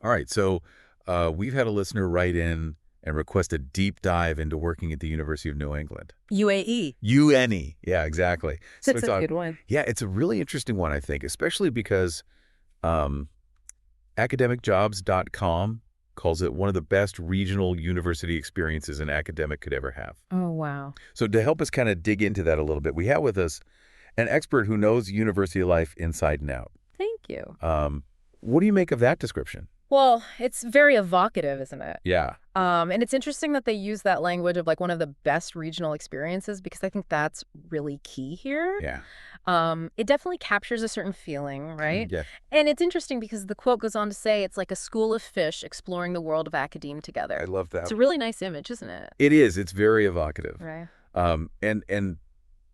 All right, so we've had a listener write in and request a deep dive into working at the University of New England. UAE. UNE, yeah, exactly. So we That's a thought, good one. yeah, it's a really interesting one, I think, especially because um, academicjobs.com calls it one of the best regional university experiences an academic could ever have. Oh, wow. So to help us kind of dig into that a little bit, we have with us an expert who knows university life inside and out. Thank you. Um, what do you make of that description? Well, it's very evocative, isn't it? Yeah, And it's interesting that they use that language of like one of the best regional experiences because I think that's really key here. yeah, It definitely captures a certain feeling, right? yeah. And it's interesting because the quote goes on to say it's like a school of fish exploring the world of academe I together. love that. It's a really nice image, isn't it? It is. It's very evocative. Right. And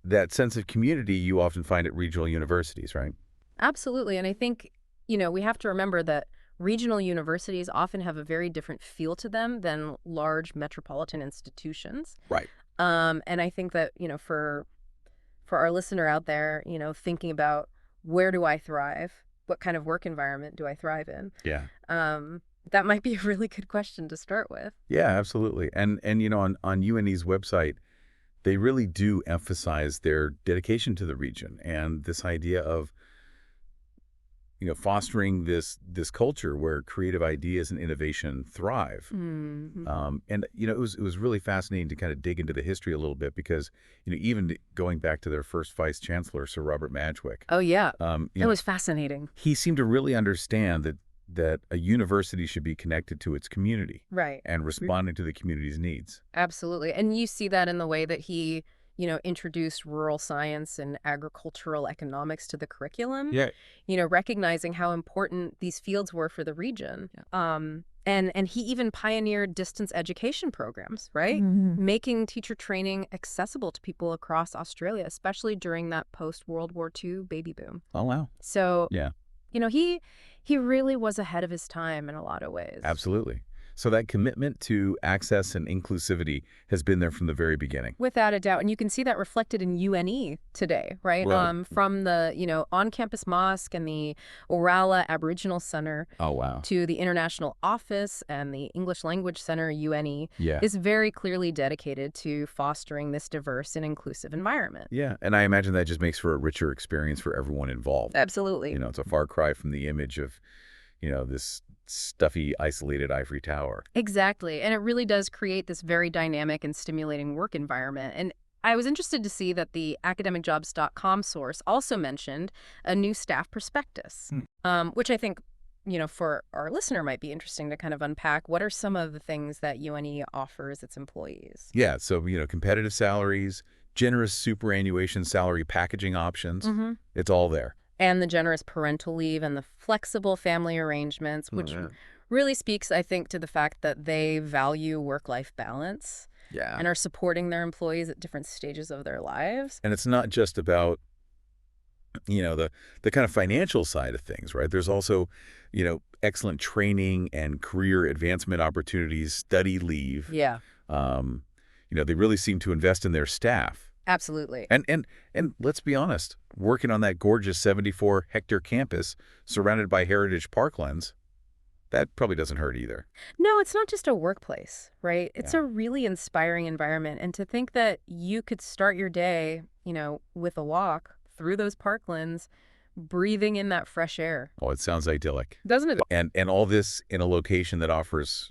that sense of community you often find at regional universities, right? Absolutely. And I think, we have to remember that regional universities often have a very different feel to them than large metropolitan institutions. Right. And I think that, for our listener out there, thinking about where do I thrive? What kind of work environment do I thrive in? Yeah. That might be a really good question to start with. Yeah, absolutely. And on UNE's website, they really do emphasize their dedication to the region and this idea of fostering this culture where creative ideas and innovation thrive. Hmm. And it was really fascinating to kind of dig into the history a little bit because even going back to their first vice chancellor, Sir Robert Madgwick, Oh, yeah. um, you It know, was fascinating. he seemed to really understand that a university should be connected to its community Right. and responding to the community's needs. Absolutely. And you see that in the way that he, introduced rural science and agricultural economics to the curriculum, Yeah, recognizing how important these fields were for the region. yeah. And he even pioneered distance education programs, right? Making teacher training accessible to people across Australia, especially during that post-World War II baby boom. Oh, wow. So, Yeah, he really was ahead of his time in a lot of ways. absolutely. So that commitment to access and inclusivity has been there from the very beginning. Without a doubt. And you can see that reflected in UNE today, right? Right. From the, on-campus mosque and the Orala Aboriginal Center Oh, wow. to the International Office and the English Language Center, UNE, Yeah. is very clearly dedicated to fostering this diverse and inclusive environment. Yeah, and I imagine that just makes for a richer experience for everyone involved. Absolutely. It's a far cry from the image of, this stuffy, isolated ivory tower. Exactly. And it really does create this very dynamic and stimulating work environment. And I was interested to see that the academicjobs.com source also mentioned a new staff prospectus, which I think, for our listener might be interesting to kind of unpack. What are some of the things that UNE offers its employees? Yeah, so, competitive salaries, generous superannuation salary packaging options, it's all there. And the generous parental leave and the flexible family arrangements, which really speaks, I think, to the fact that they value work-life balance Yeah. and are supporting their employees at different stages of their lives. And it's not just about, the kind of financial side of things, right? There's also, excellent training and career advancement opportunities, study leave. Yeah, Um, they really seem to invest in their staff. absolutely. And let's be honest, working on that gorgeous 74-hectare campus surrounded by heritage parklands, that probably doesn't hurt either. No, it's not just a workplace, right? It's Yeah. a really inspiring environment. And to think that you could start your day, with a walk through those parklands, breathing in that fresh air. Oh, it sounds idyllic. Doesn't it? And all this in a location that offers,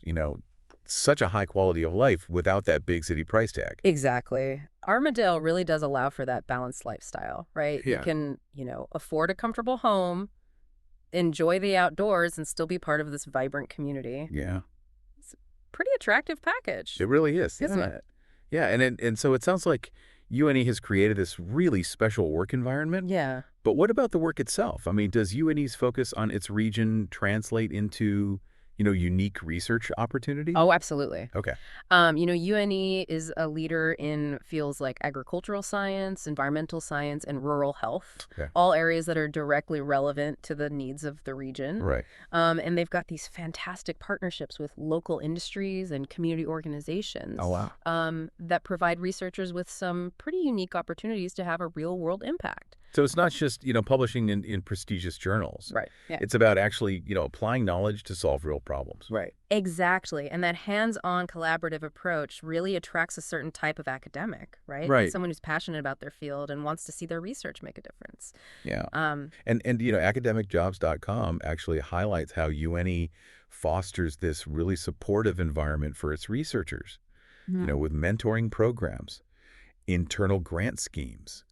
such a high quality of life without that big city price tag. Exactly. Armadale really does allow for that balanced lifestyle, right? You Yeah. can, afford a comfortable home, enjoy the outdoors, and still be part of this vibrant community. Yeah, It's a pretty attractive package, it really is. isn't Yeah. it? Yeah, and so it sounds like UNE has created this really special work environment. Yeah. But what about the work itself? I mean, does UNE's focus on its region translate into, unique research opportunities? Oh, absolutely. Okay. UNE is a leader in fields like agricultural science, environmental science, and rural health, Okay. all areas that are directly relevant to the needs of the region. Right. And they've got these fantastic partnerships with local industries and community organizations Oh, wow. that provide researchers with some pretty unique opportunities to have a real-world impact. So it's not just, publishing in prestigious journals. Right. Yeah. It's about actually, applying knowledge to solve real problems. Right. Exactly. And that hands-on collaborative approach really attracts a certain type of academic, right? Right. Someone who's passionate about their field and wants to see their research make a difference. Yeah. And academicjobs.com actually highlights how UNE fosters this really supportive environment for its researchers, with mentoring programs, internal grant schemes,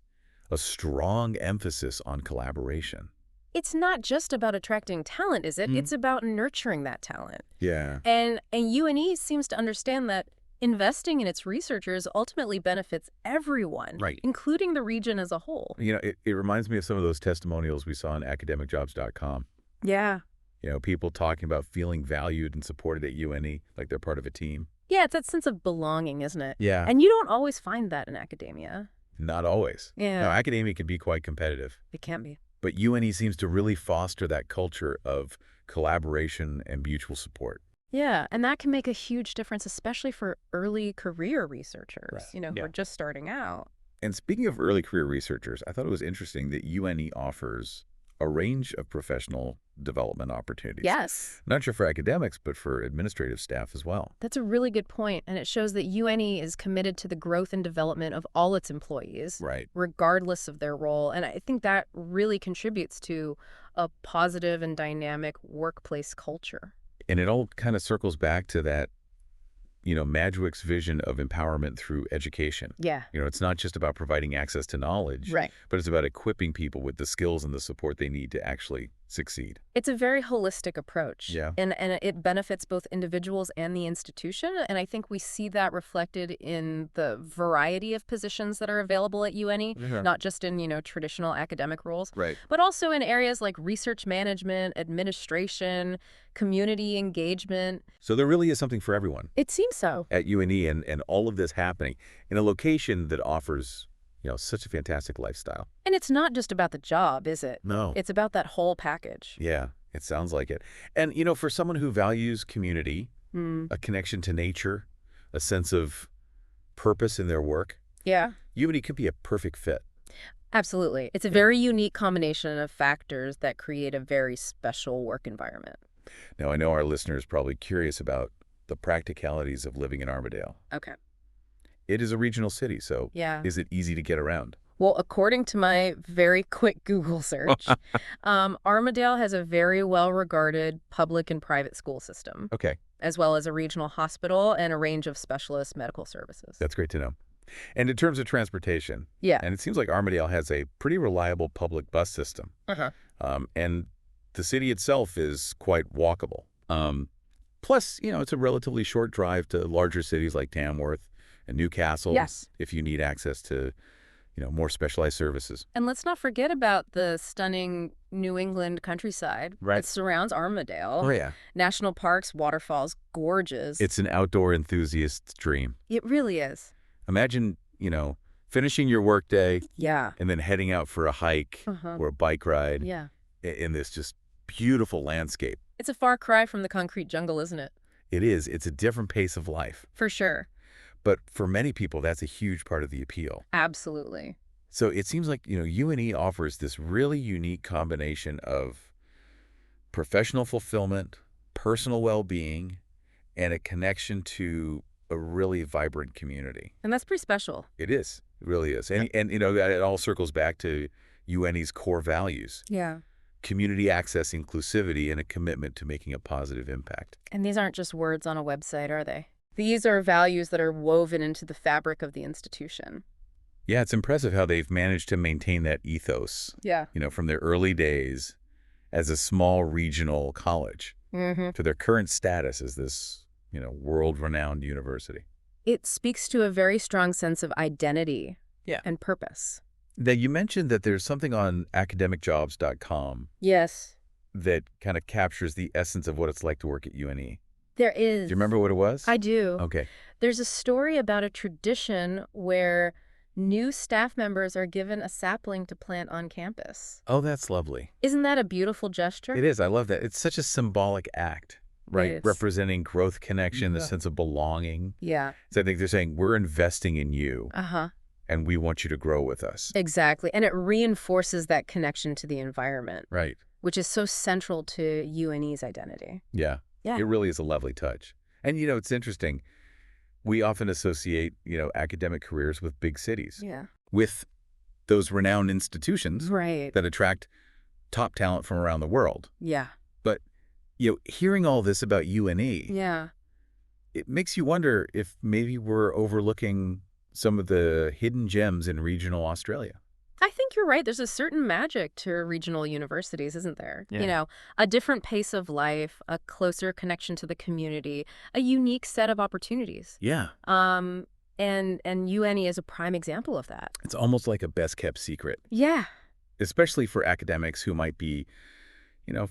a strong emphasis on collaboration. It's not just about attracting talent, is it? It's about nurturing that talent. Yeah. And UNE seems to understand that investing in its researchers ultimately benefits everyone, Right. including the region as a whole. It reminds me of some of those testimonials we saw on academicjobs.com. Yeah. People talking about feeling valued and supported at UNE, like they're part of a team. Yeah, it's that sense of belonging, isn't it? Yeah. And you don't always find that in academia. Not always. Yeah. No, academia can be quite competitive. It can be. But UNE seems to really foster that culture of collaboration and mutual support. Yeah, and that can make a huge difference, especially for early career researchers, Right. who are just starting out. And speaking of early career researchers, I thought it was interesting that UNE offers a range of professional development opportunities. Yes. Not just for academics, but for administrative staff as well. That's a really good point, and it shows that UNE is committed to the growth and development of all its employees, Right. regardless of their role. And I think that really contributes to a positive and dynamic workplace culture. And it all kind of circles back to that, Madgwick's vision of empowerment through education. Yeah. It's not just about providing access to knowledge, Right. but it's about equipping people with the skills and the support they need to actually succeed. It's a very holistic approach. Yeah. And it benefits both individuals and the institution. And I think we see that reflected in the variety of positions that are available at UNE, Sure. not just in, traditional academic roles, Right. but also in areas like research management, administration, community engagement. So there really is something for everyone It seems so. at UNE, and all of this happening in a location that offers, such a fantastic lifestyle. And it's not just about the job, is it? No. It's about that whole package. Yeah, it sounds like it. And, for someone who values community, a connection to nature, a sense of purpose in their work, Yeah. UNE could be a perfect fit. Absolutely. It's a very unique combination of factors that create a very special work environment. Now, I know our listeners are probably curious about the practicalities of living in Armadale. Okay. It is a regional city, so Yeah. is it easy to get around? Well, according to my very quick Google search, Armadale has a very well-regarded public and private school system, Okay, as well as a regional hospital and a range of specialist medical services. that's great to know. And in terms of transportation, Yeah. and it seems like Armadale has a pretty reliable public bus system. Uh-huh. And the city itself is quite walkable. Plus, it's a relatively short drive to larger cities like Tamworth and Newcastle. Yes. If you need access to, more specialized services. And let's not forget about the stunning New England countryside Right. that surrounds Armadale. Oh, yeah. National parks, waterfalls, gorgeous. It's an outdoor enthusiast's dream. It really is. Imagine, finishing your workday Yeah. and then heading out for a hike Uh-huh. or a bike ride Yeah. in this just beautiful landscape. It's a far cry from the concrete jungle, isn't it? It is. It's a different pace of life. For sure. But for many people, that's a huge part of the appeal. Absolutely. So it seems like, UNE offers this really unique combination of professional fulfillment, personal well-being, and a connection to a really vibrant community. And that's pretty special. It is. It really is. And it all circles back to UNE's core values: Yeah. community access, inclusivity, and a commitment to making a positive impact. And these aren't just words on a website, are they? These are values that are woven into the fabric of the institution. Yeah, it's impressive how they've managed to maintain that ethos, Yeah. from their early days as a small regional college Mm-hmm. to their current status as this, world-renowned university. It speaks to a very strong sense of identity and purpose. Now, you mentioned that there's something on academicjobs.com Yes. that kind of captures the essence of what it's like to work at UNE. There is. Do you remember what it was? I do. Okay. There's a story about a tradition where new staff members are given a sapling to plant on campus. Oh, that's lovely. Isn't that a beautiful gesture? It is. I love that. It's such a symbolic act, right? It is. Representing growth connection, the Yeah. sense of belonging. Yeah. So I think they're saying, we're investing in you, Uh-huh. and we want you to grow with us. Exactly. And it reinforces that connection to the environment, Right. which is so central to UNE's identity. Yeah. Yeah. It really is a lovely touch. And, it's interesting. We often associate, academic careers with big cities, Yeah. with those renowned institutions Right. that attract top talent from around the world. Yeah. But, hearing all this about UNE, Yeah. it makes you wonder if maybe we're overlooking some of the hidden gems in regional Australia. I think you're right. There's a certain magic to regional universities, isn't there? Yeah. A different pace of life, a closer connection to the community, a unique set of opportunities. Yeah. And UNE is a prime example of that. It's almost like a best-kept secret, Yeah. especially for academics who might be,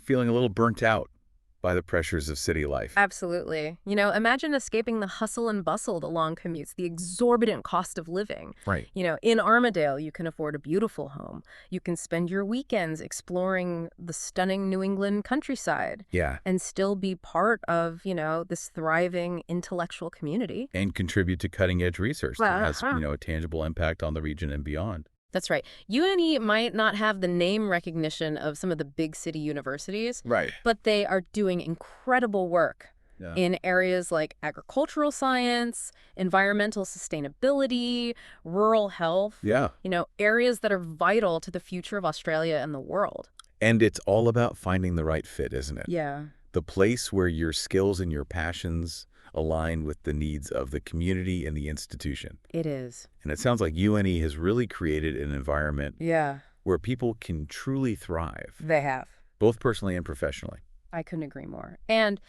feeling a little burnt out by the pressures of city life. Absolutely. Imagine escaping the hustle and bustle, the long commutes, the exorbitant cost of living. Right. In Armadale, you can afford a beautiful home. You can spend your weekends exploring the stunning New England countryside. Yeah. And still be part of, this thriving intellectual community. And contribute to cutting-edge research that has, Uh-huh. a tangible impact on the region and beyond. That's right. UNE might not have the name recognition of some of the big city universities, Right. but they are doing incredible work Yeah. in areas like agricultural science, environmental sustainability, rural health, Yeah. areas that are vital to the future of Australia and the world. And it's all about finding the right fit, isn't it? Yeah. The place where your skills and your passions align with the needs of the community and the institution. It is. And it sounds like UNE has really created an environment Yeah, where people can truly thrive, they have. both personally and professionally. I couldn't agree more. And,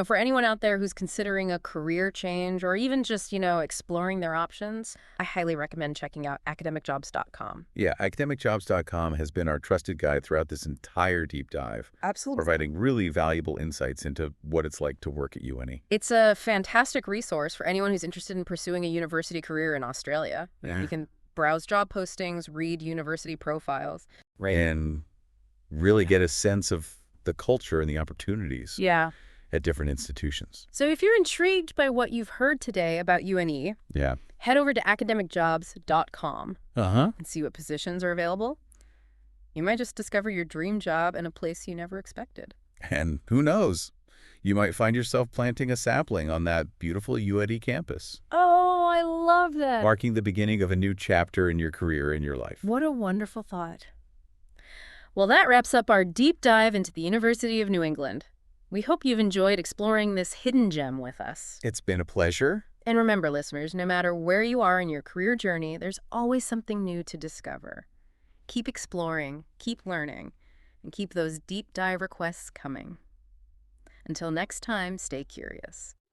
for anyone out there who's considering a career change or even just, exploring their options, I highly recommend checking out academicjobs.com. Yeah, academicjobs.com has been our trusted guide throughout this entire deep dive, Absolutely. providing really valuable insights into what it's like to work at UNE. It's a fantastic resource for anyone who's interested in pursuing a university career in Australia. Yeah. You can browse job postings, read university profiles. And really get a sense of the culture and the opportunities Yeah. at different institutions. So if you're intrigued by what you've heard today about UNE, Yeah. head over to academicjobs.com Uh-huh. and see what positions are available. You might just discover your dream job in a place you never expected. And who knows? You might find yourself planting a sapling on that beautiful UNE campus, Oh, I love that. marking the beginning of a new chapter in your career and your life. What a wonderful thought. Well, that wraps up our deep dive into the University of New England. We hope you've enjoyed exploring this hidden gem with us. It's been a pleasure. And remember, listeners, no matter where you are in your career journey, there's always something new to discover. Keep exploring, keep learning, and keep those deep dive requests coming. Until next time, stay curious.